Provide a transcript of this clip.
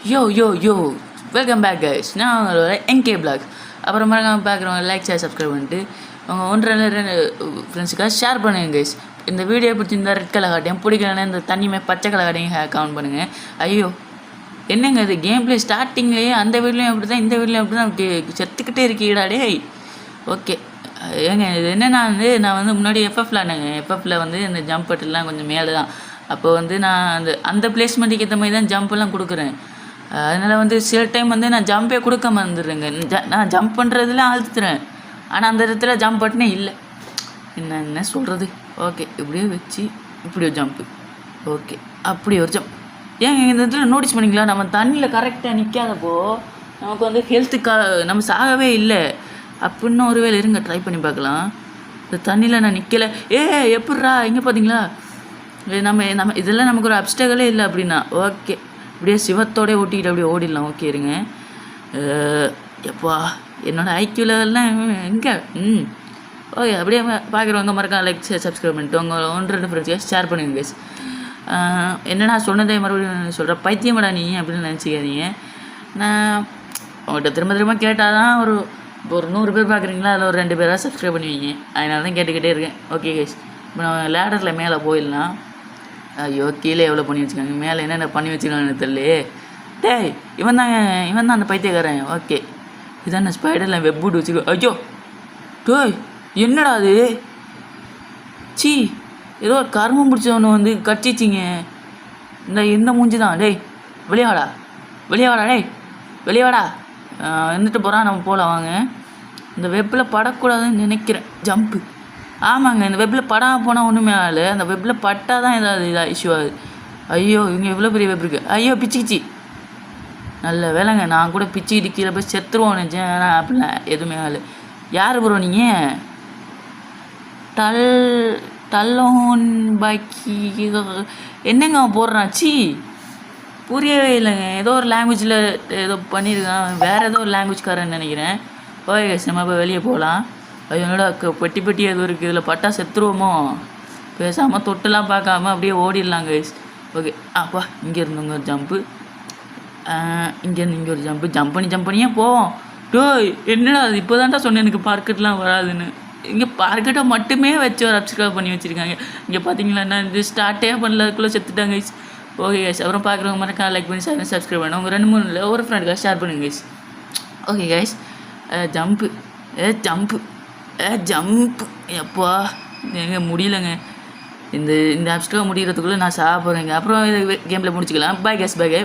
யோ welcome back guys. நான் உங்களோட என்கே black. அப்புறம் மறக்காம பார்க்குறவங்க லைக் ஷேர் சப்ஸ்கிரைப் பண்ணிட்டு அவங்க ரெண்டு ஃப்ரெண்ட்ஸுக்காக ஷேர் பண்ணுங்கள் கைஸ். இந்த வீடியோ பிடிச்சிருந்தா ரெட் கலர் காட்டையும், பிடிக்கலன்னா இந்த தண்ணிமே பச்சை கலர் காட்டையும் கவுண்ட் பண்ணுங்கள். ஐயோ என்னங்க இது கேம் பிளே ஸ்டார்டிங்லேயே அந்த வீட்லேயும் அப்படி தான் இந்த வீட்லேயும் அப்படி தான் செத்துக்கிட்டே இருக்கீடா டேய். ஓகே ஏங்க இது என்னென்னா நான் முன்னாடி எஃப்எஃப்பில் இந்த ஜம்ப் பட்டுலாம் கொஞ்சம் மேலே தான். அப்போ நான் அந்த பிளேஸ்மெண்ட்டுக்கு ஏற்ற மாதிரி தான் ஜம்ப்லாம் கொடுக்குறேன். அதனால் சில டைம் நான் ஜம்பே கொடுக்க மறந்துடுறேங்க. நான் ஜம்ப் பண்ணுறதுல அழுத்துறேன், ஆனால் அந்த இடத்துல ஜம்ப் பட்டனே இல்லை. என்ன சொல்கிறது. ஓகே இப்படியே வச்சு இப்படி ஒரு ஜம்ப்பு. ஓகே அப்படி ஒரு ஜம்ப். ஏங்க இந்த இடத்துல நோட்டீஸ் பண்ணிங்களா, நம்ம தண்ணியில் கரெக்டாக நிற்காதப்போ நமக்கு ஹெல்த்துக்கா நம்ம சாகவே இல்லை அப்படின்னு ஒரு வேலை இருங்க ட்ரை பண்ணி பார்க்கலாம். இந்த தண்ணியில் நான் நிற்கலை. எப்பட்றா இங்கே பார்த்தீங்களா, நம்ம இதெல்லாம் நமக்கு ஒரு அப்டக்கலே இல்லை அப்படின்னா ஓகே இப்படியே சிவத்தோடய ஓட்டிக்கிட்டு அப்படியே ஓடிடலாம். ஓகே இருங்க. எப்பா என்னோடய ஐக்யூ லெவல்லாம் எங்கே ஓகே அப்படியே பார்க்குறவங்க மறக்காம லைக் சப்ஸ்கிரைப் பண்ணிட்டு உங்கள் ரெண்டு ஃப்ரெண்ட்ஸ்க்கு ஷேர் பண்ணுங்க கைஸ். என்னடா சொன்னதே மறுபடியும் சொல்கிறேன், பைத்தியமாடா நீ அப்படின்னு நினச்சிக்காதீங்க. நான் உங்கள்கிட்ட திரும்ப கேட்டால் தான் ஒரு 100 பேர் பார்க்குறீங்களா, அதில் ஒரு 2 பேராக சப்ஸ்கிரைப் பண்ணுவீங்க. அதனால தான் கேட்டுக்கிட்டே இருக்கேன். ஓகே கைஸ் இப்போ நம்ம லேடரில் மேலே போயிடலாம். ஐயோ கீழே எவ்வளோ பண்ணி வச்சுருக்காங்க, மேலே என்னென்ன பண்ணி வச்சுருக்காங்கன்னு தெரியல. டேய் இவன் தான் அந்த பைத்தியக்காரன். ஓகே இதான் ஸ்பைடரில் வெப் போட்டு வச்சுருக்கோம். ஐயோ டோய் என்னடா அது, சி ஏதோ ஒரு கருமம் பிடிச்சவனு கட்டிச்சிங்க. இந்த மூஞ்சி தான். டேய் வெளியாடா டேய் வெளியாடா இருந்துட்டு போகிறான். நம்ம போகலாம் வாங்க. இந்த வெப்பில் படக்கூடாதுன்னு நினைக்கிறேன். ஜம்ப்பு ஆமாங்க, இந்த வெப்பில் படாமல் போனால் ஒன்றுமே ஆகலை, அந்த வெப்பில் பட்டால் தான் ஏதாவது இஷ்யூ ஆகுது. ஐயோ இங்கே இவ்வளோ பெரிய வெப் இருக்குது. ஐயோ பிச்சுக்கிச்சி. நல்ல வேலைங்க, நான் கூட பிச்சுக்கிட்டு கீழே போய் செத்துருவோம் நினச்சேன். ஆனால் அப்படிலாம் எதுவுமே ஆகலை. யார் ப்ரோ நீங்கள்? டல்லோன் பாக்கி என்னங்க அவன் போடுறான்? சி புரியவே இல்லைங்க. ஏதோ ஒரு லாங்குவேஜில் ஏதோ பண்ணியிருக்கான், வேறு ஏதோ ஒரு லாங்குவேஜ்காரன்னு நினைக்கிறேன். ஓகே நம்ம போய் வெளியே போகலாம். அது என்னோட பெட்டி எதுவும் இருக்குது, இதில் பட்டா செத்துருவோமோ. பேசாமல் தொட்டுலாம் பார்க்காம அப்படியே ஓடிடலாம் கைஸ். ஓகே அப்பா இங்கே இருந்தவங்க ஒரு ஜம்ப்பு, இங்கேருந்து இங்கே ஒரு ஜம்ப் பண்ணியே போவோம். டோய் என்னடா அது, இப்போ தான்டா சொன்னேன் எனக்கு பார்க்கெட்லாம் வராதுன்னு. இங்கே பார்க்கெட்டை மட்டுமே வச்சு ஒரு சப்ஸ்கிரைப் பண்ணி வச்சுருக்காங்க. இங்கே பார்த்தீங்களா நான் இது ஸ்டார்ட்டே பண்ணல, அதுக்குள்ளே செத்துட்டாங்க கைஸ். ஓகே கைஸ் அப்புறம் பார்க்குறவங்க மறக்காம லைக் பண்ணி சப்ஸ்கிரைப் பண்ணி உங்கள் 2-3 இல்லை ஒரு ஃப்ரெண்டுக்காக ஷேர் பண்ணுங்க guys. Okay guys jump jump எப்பா எங்கே முடியலைங்க. இந்த ஆப்ஸ்டாக முடிகிறதுக்குள்ளே நான் சாப்பிட்றேங்க. அப்புறம் கேமில் முடிச்சுக்கலாம். பாய் கைஸ், பாய்.